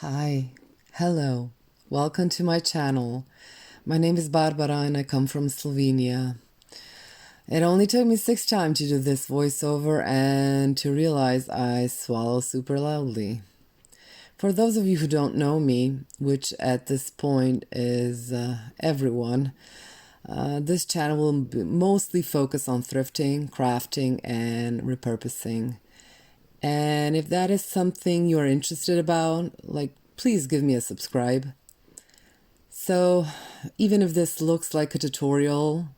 Hi, hello, welcome to my channel. My name is Barbara and I come from Slovenia. It only took me 6 times to do this voiceover and to realize I swallow super loudly. For those of you who don't know me, which at this point is everyone, this channel will mostly focus on thrifting, crafting, and repurposing. And if that is something you're interested about, please give me a subscribe. So, even if this looks like a tutorial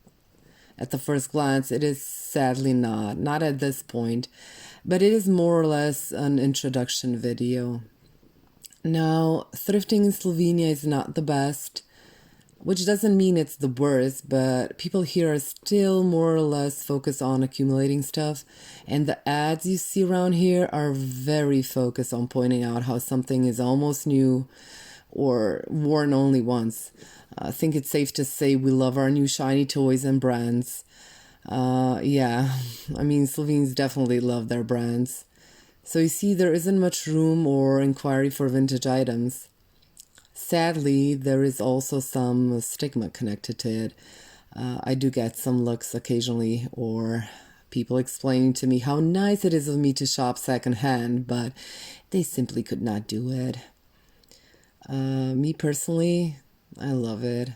at the first glance, it is sadly not at this point, but it is more or less an introduction video. Now, thrifting in Slovenia is not the best, which doesn't mean it's the worst, but people here are still more or less focused on accumulating stuff, and the ads you see around here are very focused on pointing out how something is almost new or worn only once. I think it's safe to say we love our new shiny toys and brands. Slovenes definitely love their brands. So you see, there isn't much room or inquiry for vintage items. Sadly, there is also some stigma connected to it. I do get some looks occasionally, or people explaining to me how nice it is of me to shop secondhand, but they simply could not do it. Me personally, I love it.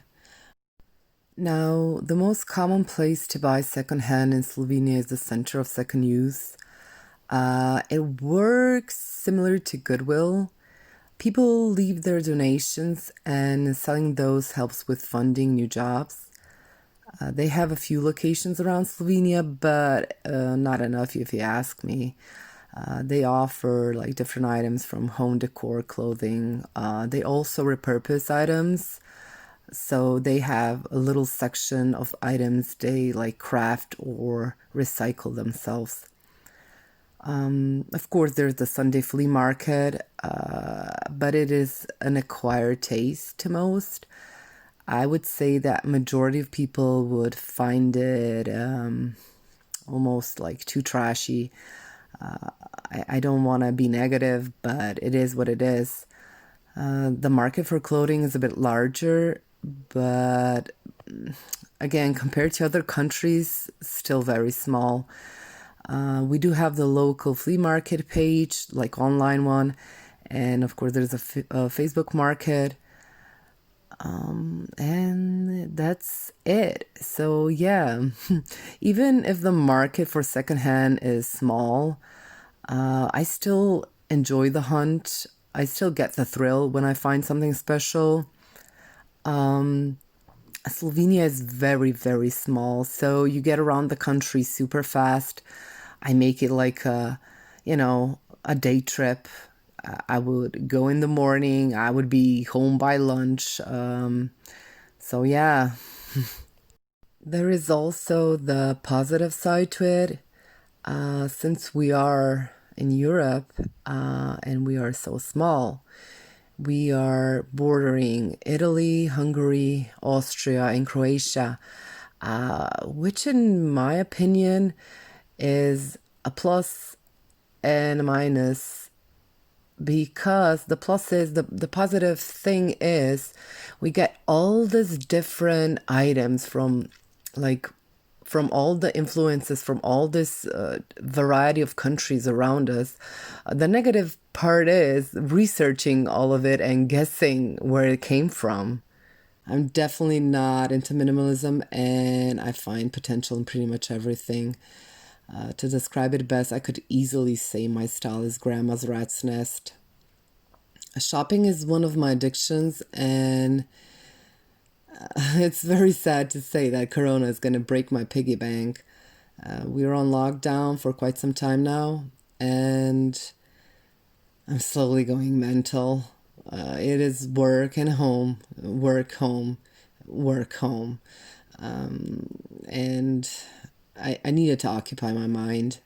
Now, the most common place to buy secondhand in Slovenia is the Center of Second Use. It works similar to Goodwill. People leave their donations, and selling those helps with funding new jobs. They have a few locations around Slovenia, but not enough if you ask me. They offer different items from home decor, clothing. They also repurpose items. So they have a little section of items they craft or recycle themselves. Of course, there's the Sunday flea market, but it is an acquired taste to most. I would say that majority of people would find it almost too trashy. I don't want to be negative, but it is what it is. The market for clothing is a bit larger, but again, compared to other countries, still very small. We do have the local flea market page, online one, and of course there's a Facebook market, and that's it. So yeah, even if the market for secondhand is small, I still enjoy the hunt. I still get the thrill when I find something special. Slovenia is very, very small, so you get around the country super fast. I make it a day trip. I would go in the morning. I would be home by lunch. So yeah. There is also the positive side to it. Since we are in Europe and we are so small, we are bordering Italy, Hungary, Austria, and Croatia, which in my opinion is a plus and a minus, because the plus is the positive thing is we get all these different items from all the influences from all this variety of countries around us. The negative part is researching all of it and guessing where it came from. I'm definitely not into minimalism, and I find potential in pretty much everything. To describe it best, I could easily say my style is grandma's rat's nest. Shopping is one of my addictions, and it's very sad to say that Corona is going to break my piggy bank. We're on lockdown for quite some time now, and I'm slowly going mental. It is work and home, work, home, work, home. And I needed to occupy my mind.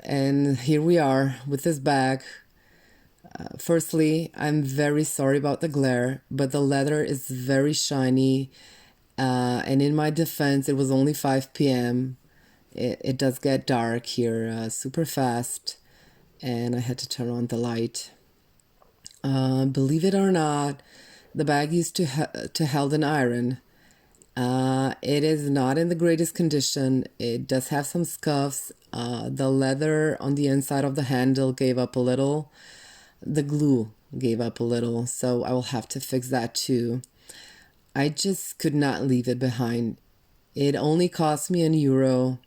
And here we are with this bag. Firstly, I'm very sorry about the glare, but the leather is very shiny. And in my defense, it was only 5 p.m. It does get dark here super fast, and I had to turn on the light. Believe it or not, the bag used to held an iron. It is not in the greatest condition. It does have some scuffs. The leather on the inside of the handle gave up a little. The glue gave up a little, so I will have to fix that too. I just could not leave it behind. It only cost me €1.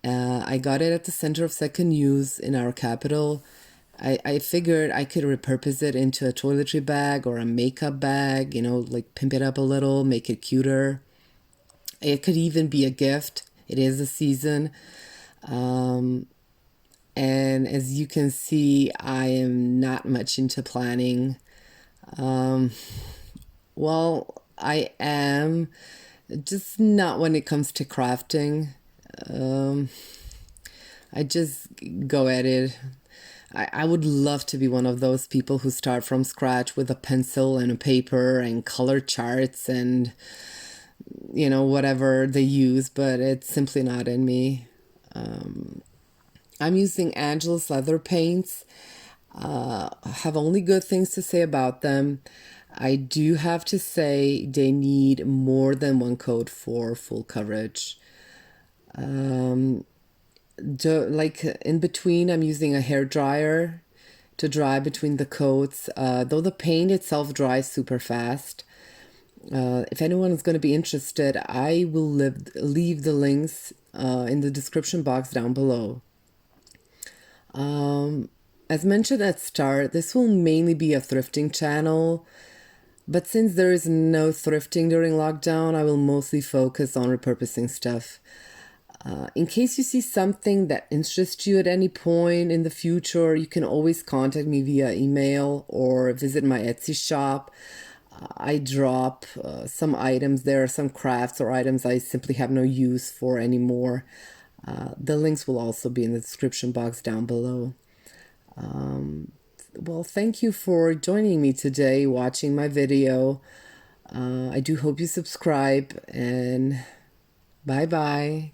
I got it at the Center of Second Use in our capital. I figured I could repurpose it into a toiletry bag or a makeup bag, like pimp it up a little, make it cuter. It could even be a gift. It is the season. And as you can see, I am not much into planning. Well, I am, just not when it comes to crafting. I just go at it. I would love to be one of those people who start from scratch with a pencil and a paper and color charts and, whatever they use, but it's simply not in me. I'm using Angelus leather paints. I have only good things to say about them. I do have to say they need more than one coat for full coverage. Like in between, I'm using a hair dryer to dry between the coats, though the paint itself dries super fast. If anyone is going to be interested, I will leave the links in the description box down below. As mentioned at start, this will mainly be a thrifting channel, but since there is no thrifting during lockdown, I will mostly focus on repurposing stuff. In case you see something that interests you at any point in the future, you can always contact me via email or visit my Etsy shop. I drop some items there, some crafts or items I simply have no use for anymore. The links will also be in the description box down below. Well, thank you for joining me today, watching my video. I do hope you subscribe, and bye-bye.